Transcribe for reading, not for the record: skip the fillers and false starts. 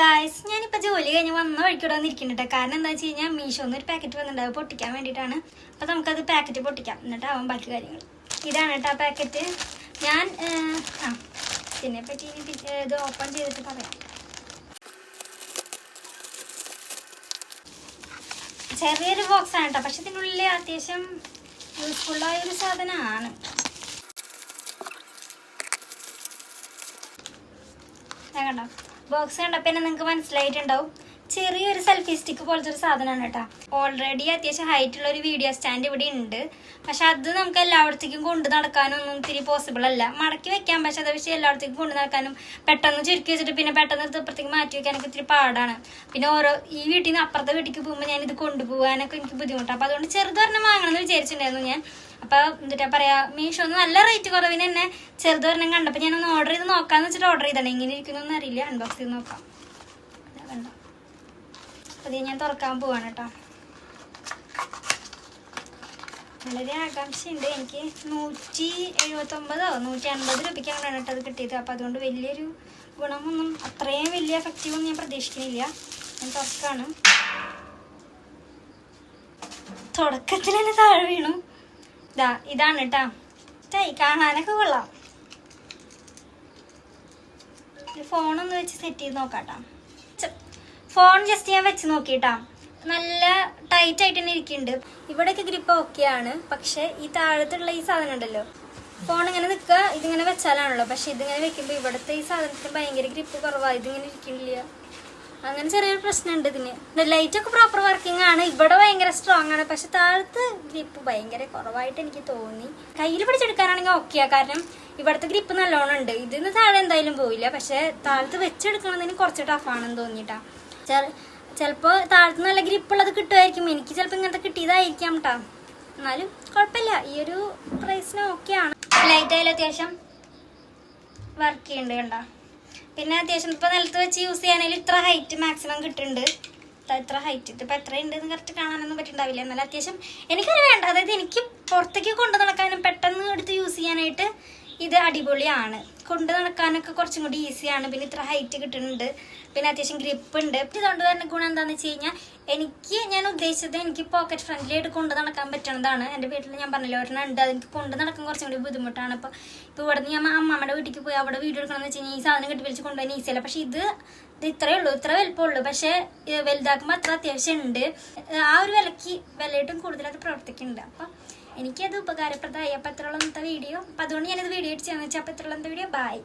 Guys, ഞാനിപ്പോൾ ജോലി കഴിഞ്ഞ് വന്ന വഴിക്കൂടെ വന്നിരിക്കുന്നുണ്ട്. കാരണം എന്താ വെച്ച് കഴിഞ്ഞാൽ മീഷോന്ന് ഒരു പാക്കറ്റ് വന്നിട്ടുണ്ടാവും പൊട്ടിക്കാൻ വേണ്ടിയിട്ടാണ്. അപ്പോൾ നമുക്കത് പാക്കറ്റ് പൊട്ടിക്കാം, എന്നിട്ടാവാം ബാക്കി കാര്യങ്ങൾ. ഇതാണ് കേട്ടോ പാക്കറ്റ്. ഞാൻ ഇതിനെപ്പറ്റി ഇത് ഓപ്പൺ ചെയ്തിട്ട് പറയാം. ചെറിയൊരു ബോക്സാണ് കേട്ടോ, പക്ഷെ ഇതിനുള്ളിൽ അത്യാവശ്യം യൂസ്ഫുള്ളായൊരു സാധനമാണ്. കണ്ടോ ബോക്സ് കണ്ടപ്പോൾ തന്നെ നിങ്ങൾക്ക് മനസ്സിലായിട്ടുണ്ടാവും. ചെറിയൊരു സെൽഫി സ്റ്റിക്ക് പോലത്തെ ഒരു സാധനമാണ് കേട്ടോ. ഓൾറെഡി അത്യാവശ്യം ഹൈറ്റുള്ള ഒരു വീഡിയോ സ്റ്റാൻഡ് ഇവിടെ ഉണ്ട്, പക്ഷെ അത് നമുക്ക് എല്ലായിടത്തേക്കും കൊണ്ട് നടക്കാനൊന്നും ഇത്തിരി പോസിബിൾ അല്ല. മടക്കി വെക്കാൻ, പക്ഷെ അത് പക്ഷേ എല്ലായിടത്തേക്കും കൊണ്ട് നടക്കാനും പെട്ടെന്ന് ചുരുക്കി വെച്ചിട്ട് പിന്നെ പെട്ടെന്ന് ഇപ്പുറത്തേക്ക് മാറ്റി വെക്കാനൊക്കെ ഇത്തിരി പാടാണ്. പിന്നെ ഈ വീട്ടിൽ നിന്ന് അപ്പുറത്തെ വീട്ടിലേക്ക് പോകുമ്പോൾ ഞാനിത് കൊണ്ടുപോകാനൊക്കെ എനിക്ക് ബുദ്ധിമുട്ടാണ്. അപ്പോൾ അതുകൊണ്ട് ചെറുതൊരെണ്ണം വാങ്ങണമെന്ന് വിചാരിച്ചിട്ടുണ്ടായിരുന്നു ഞാൻ. അപ്പോൾ എന്താ പറയുക, മീഷോന്ന് നല്ല റേറ്റ് കുറവിന് തന്നെ ചെറുതൊരെണ്ണം കണ്ടപ്പോൾ ഞാനൊന്ന് ഓർഡർ ചെയ്ത് നോക്കാമെന്ന് വെച്ചിട്ട് ഓർഡർ ചെയ്താണ്. എങ്ങനെ ഇരിക്കുന്നൊന്നും അറിയില്ല, അൺബോക്സ് ചെയ്ത് നോക്കാം. കണ്ടോ, അത് ഞാൻ തുറക്കാൻ പോവാണ് കേട്ടോ. വളരെ ആകാംക്ഷയുണ്ട്. എനിക്ക് 179 150 രൂപയ്ക്കാണ് കേട്ടോ അത് കിട്ടിയത്. അപ്പോൾ അതുകൊണ്ട് വലിയൊരു ഗുണമൊന്നും, അത്രയും വലിയ എഫക്റ്റീവൊന്നും ഞാൻ പ്രതീക്ഷിക്കുന്നില്ല. ഞാൻ തുറക്കാണ്. തുടക്കത്തിൽ തന്നെ താഴെ വീണു. ഇതാണ് കേട്ടോ. കാണാനൊക്കെ കൊള്ളാം. ഫോണൊന്ന് വെച്ച് സെറ്റ് ചെയ്ത് നോക്കാട്ടോ. ഫോൺ ജസ്റ്റ് ഞാൻ വെച്ച് നോക്കിട്ടാ, നല്ല ടൈറ്റ് ആയിട്ട് തന്നെ ഇരിക്കുന്നുണ്ട്. ഇവിടെയൊക്കെ ഗ്രിപ്പ് ഓക്കെയാണ്, പക്ഷെ ഈ താഴത്തുള്ള ഈ സാധനം ഉണ്ടല്ലോ, ഫോൺ ഇങ്ങനെ നിൽക്കുക, ഇതിങ്ങനെ വെച്ചാലാണല്ലോ. പക്ഷെ ഇതിങ്ങനെ വെക്കുമ്പോൾ ഇവിടുത്തെ ഈ സാധനത്തിന് ഭയങ്കര ഗ്രിപ്പ് കുറവാണ്, ഇതിങ്ങനെ ഇരിക്കുന്നില്ല. അങ്ങനെ ചെറിയൊരു പ്രശ്നമുണ്ട് ഇതിന്. ലൈറ്റൊക്കെ പ്രോപ്പർ വർക്കിംഗ് ആണ്, ഇവിടെ ഭയങ്കര സ്ട്രോങ് ആണ്, പക്ഷെ താഴത്ത് ഗ്രിപ്പ് ഭയങ്കര കുറവായിട്ട് എനിക്ക് തോന്നി. കയ്യിൽ പിടിച്ചെടുക്കാനാണെങ്കിൽ ഓക്കെയാ, കാരണം ഇവിടുത്തെ ഗ്രിപ്പ് നല്ലോണം ഉണ്ട്. ഇതിന്ന് താഴെ എന്തായാലും പോവില്ല, പക്ഷെ താഴത്ത് വെച്ചെടുക്കണതിന് കുറച്ച് ടഫാണെന്ന് തോന്നിയിട്ടാ. ചിലപ്പോൾ താഴത്ത് നല്ല ഗ്രിപ്പുള്ളത് കിട്ടുമായിരിക്കും. എനിക്ക് ചിലപ്പോൾ ഇങ്ങനത്തെ കിട്ടിയതായിരിക്കാം കേട്ടോ. എന്നാലും കുഴപ്പമില്ല, ഈ ഒരു പ്രൈസിന് ഓക്കെയാണ്. ലൈറ്റ് ആയാലും അത്യാവശ്യം വർക്ക് ചെയ്യുന്നുണ്ട് കണ്ടോ. പിന്നെ അത്യാവശ്യം ഇപ്പോൾ നിലത്ത് വെച്ച് യൂസ് ചെയ്യാനായാലും ഇത്ര ഹൈറ്റ് മാക്സിമം കിട്ടുന്നുണ്ട്. ഇത്ര ഹൈറ്റ് ഇതിപ്പോൾ എത്ര ഉണ്ടെന്ന് കറക്റ്റ് കാണാനൊന്നും പറ്റുന്നുണ്ടാവില്ല. എന്നാലും അത്യാവശ്യം എനിക്കത് വേണ്ട. അതായത് എനിക്ക് പുറത്തേക്ക് കൊണ്ടു നടക്കാനും പെട്ടെന്ന് എടുത്ത് യൂസ് ചെയ്യാനായിട്ട് ഇത് അടിപൊളിയാണ്. കൊണ്ട് നടക്കാനൊക്കെ കുറച്ചും കൂടി ഈസിയാണ്. പിന്നെ ഇത്ര ഹൈറ്റ് കിട്ടുന്നുണ്ട്, പിന്നെ അത്യാവശ്യം ഗ്രിപ്പ് ഉണ്ട്. ഇതുകൊണ്ട് വരുന്ന ഗുണം എന്താണെന്ന് വെച്ച് കഴിഞ്ഞാൽ, ഞാൻ ഉദ്ദേശിച്ചത് എനിക്ക് പോക്കറ്റ് ഫ്രണ്ട്ലി ആയിട്ട് കൊണ്ട് നടക്കാൻ പറ്റുന്നതാണ്. എൻ്റെ വീട്ടിൽ ഞാൻ പറഞ്ഞില്ല ഒരെണ്ണം ഉണ്ട്, അതെനിക്ക് കൊണ്ട് നടക്കാൻ കുറച്ചും കൂടി ബുദ്ധിമുട്ടാണ്. ഇപ്പോൾ ഇവിടെ നിന്ന് ഞാൻ അമ്മമ്മയുടെ വീട്ടിലേക്ക് പോയി അവിടെ വീഡിയോ എടുക്കണമെന്ന് വെച്ച് കഴിഞ്ഞാൽ ഈ സാധനം കെട്ടി വലിച്ച് കൊണ്ടുപോകാൻ ഈസിയല്ല. പക്ഷെ ഇത് ഇത്രയേ ഉള്ളൂ, ഇത്ര വലുപ്പമുള്ളൂ. പക്ഷെ വലുതാക്കുമ്പോൾ അത്ര അത്യാവശ്യം ഉണ്ട്. ആ ഒരു വിലയിട്ടും കൂടുതൽ അത് പ്രവർത്തിക്കുന്നുണ്ട്. അപ്പം എനിക്കത് ഉപകാരപ്രദമായി. അപ്പോൾ എത്രയുള്ള വീഡിയോ, അപ്പോൾ അതുകൊണ്ട് ഞാനത് വീഡിയോ ആയിട്ട് ചെയ്യാന്ന് വെച്ചാൽ. അപ്പോൾ എത്രയുള്ള വീഡിയോ, ബൈ.